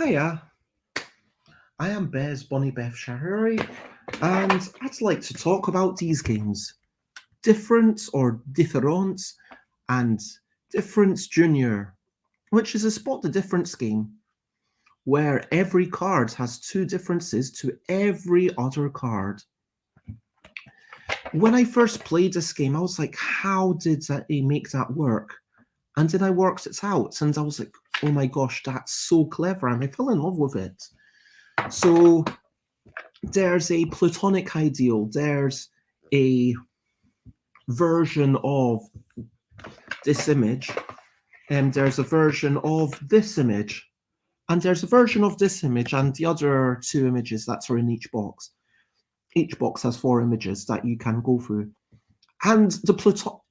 Hiya, I am Bez Bonnie Beth Shahari, and I'd like to talk about these games. Difference or Difference and Difference Junior, which is a spot the difference game where every card has two differences to every other card. When I first played this game, I was like, how did they make that work? And then I worked it out, and I was like, oh my gosh, that's so clever, and I fell in love with it. So there's a platonic ideal, there's a version of this image, and there's a version of this image, and there's a version of this image and the other two images that are in each box. Each box has four images that you can go through. And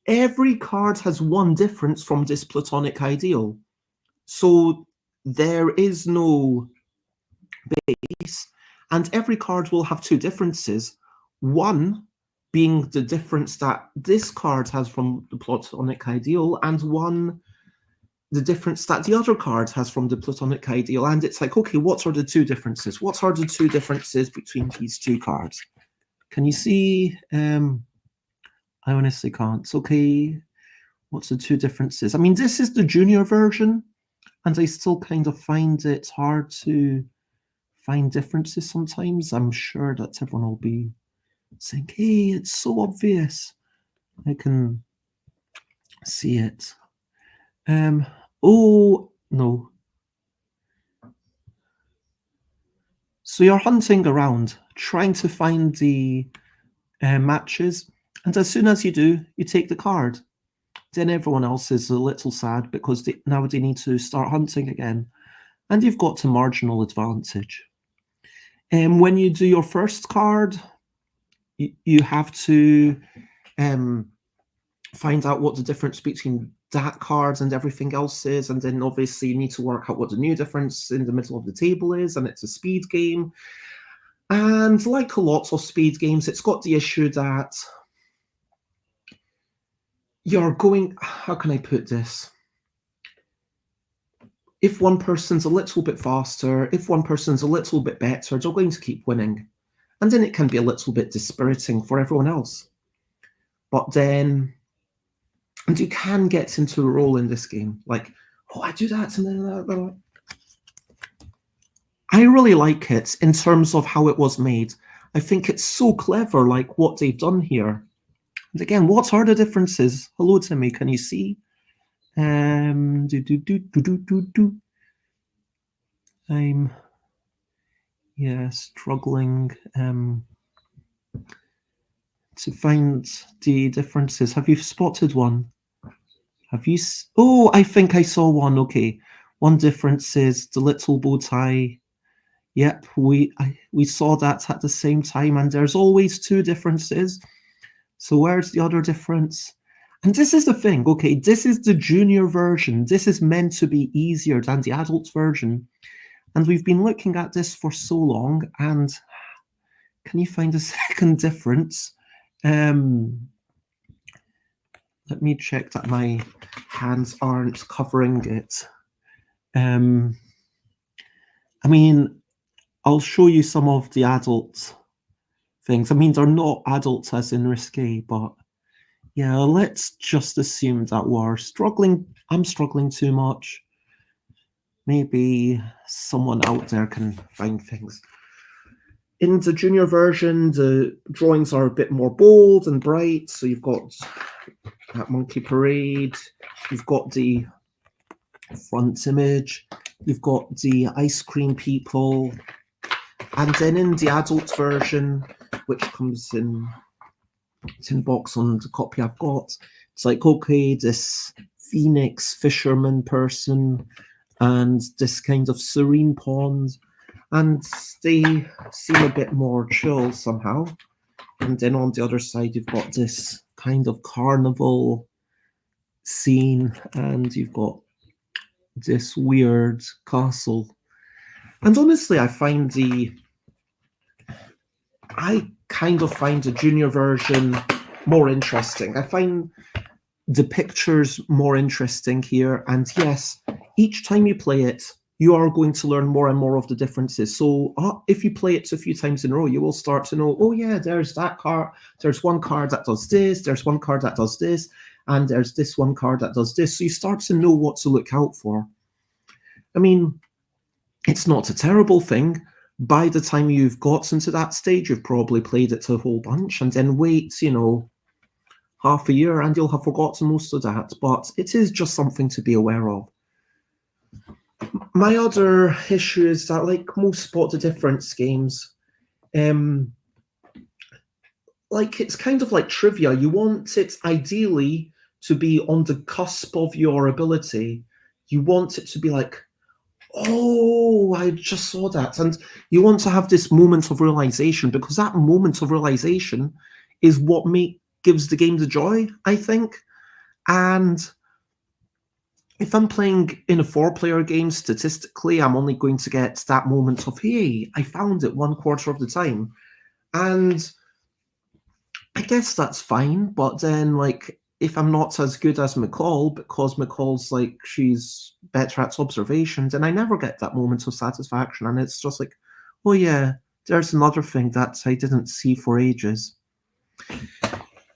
every card has one difference from this platonic ideal. So there is no base, and every card will have two differences. One being the difference that this card has from the platonic ideal, and one the difference that the other card has from the platonic ideal. And it's like, okay, what are the two differences? What are the two differences between these two cards? Can you see? I honestly can't. Okay, what's the two differences? I mean, this is the junior version, and I still kind of find it hard to find differences sometimes. I'm sure that everyone will be saying, hey, it's so obvious. I can see it. Oh, no. So you're hunting around, trying to find the matches, and as soon as you do, you take the card. Then everyone else is a little sad because now they need to start hunting again, and you've got a marginal advantage. When you do your first card, you have to find out what the difference between that card and everything else is, and then obviously you need to work out what the new difference in the middle of the table is, and it's a speed game. And like a lot of speed games, it's got the issue that you're going, how can I put this? If one person's a little bit faster, if one person's a little bit better, they're going to keep winning. And then it can be a little bit dispiriting for everyone else. But then, and you can get into a role in this game, like, oh, I do that, and then that. I really like it in terms of how it was made. I think it's so clever, like what they've done here. And again, what are the differences? Hello, Timmy, can you see? I'm struggling to find the differences. Have you spotted one? Have you? Oh, I think I saw one. Okay, one difference is the little bow tie. Yep, we saw that at the same time, and there's always two differences. So where's the other difference? And this is the thing, okay, this is the junior version. This is meant to be easier than the adult version. And we've been looking at this for so long, and can you find a second difference? Let me check that my hands aren't covering it. I mean, I'll show you some of the adult things. I mean, they're not adults as in risque, but yeah, let's just assume that we're struggling. I'm struggling too much. Maybe someone out there can find things. In the junior version, the drawings are a bit more bold and bright. So you've got that monkey parade. You've got the front image. You've got the ice cream people. And then in the adult version, which comes in tin box on the copy I've got, it's like, okay, this phoenix fisherman person and this kind of serene pond, and they seem a bit more chill somehow. And then on the other side, you've got this kind of carnival scene, and you've got this weird castle. And honestly, I kind of find the junior version more interesting. I find the pictures more interesting here. And yes, each time you play it, you are going to learn more and more of the differences. So if you play it a few times in a row, you will start to know, oh yeah, there's that card, there's one card that does this, there's one card that does this, and there's this one card that does this. So you start to know what to look out for. I mean, it's not a terrible thing. By the time you've got into that stage, you've probably played it a whole bunch, and then wait, half a year and you'll have forgotten most of that. But it is just something to be aware of. My other issue is that, like most Spot the Difference games, it's kind of like trivia. You want it ideally to be on the cusp of your ability. You want it to be like, oh, I just saw that. And you want to have this moment of realization, because that moment of realization is what gives the game the joy, I think. And if I'm playing in a 4-player game, statistically, I'm only going to get that moment of, hey, I found it 1/4 of the time. And I guess that's fine. But then, if I'm not as good as McCall, because McCall's she's better at observation, then I never get that moment of satisfaction. And it's just like, oh yeah, there's another thing that I didn't see for ages.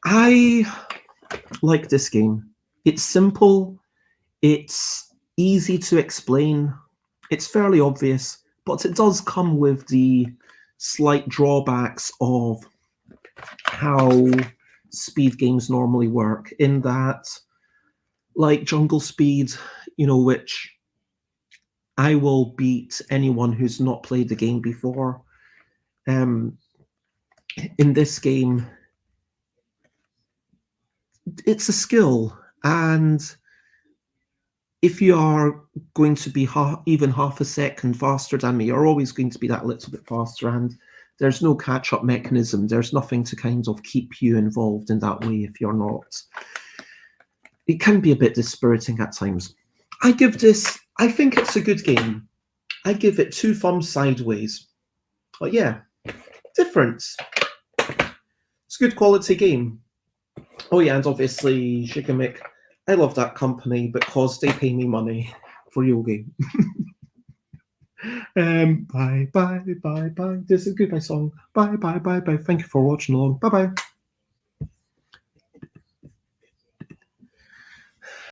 I like this game. It's simple. It's easy to explain. It's fairly obvious, but it does come with the slight drawbacks of how speed games normally work, in that, like Jungle Speed, which I will beat anyone who's not played the game before. In this game, it's a skill, and if you are going to be even half a second faster than me, you're always going to be that little bit faster, and there's no catch-up mechanism. There's nothing to kind of keep you involved in that way if you're not. It can be a bit dispiriting at times. I think it's a good game. I give it 2 thumbs sideways. But yeah, difference. It's a good quality game. Oh yeah, and obviously Shigamic, I love that company because they pay me money for your game. Bye, bye, bye, bye. This is a goodbye song. Bye, bye, bye, bye. Thank you for watching along. Bye, bye.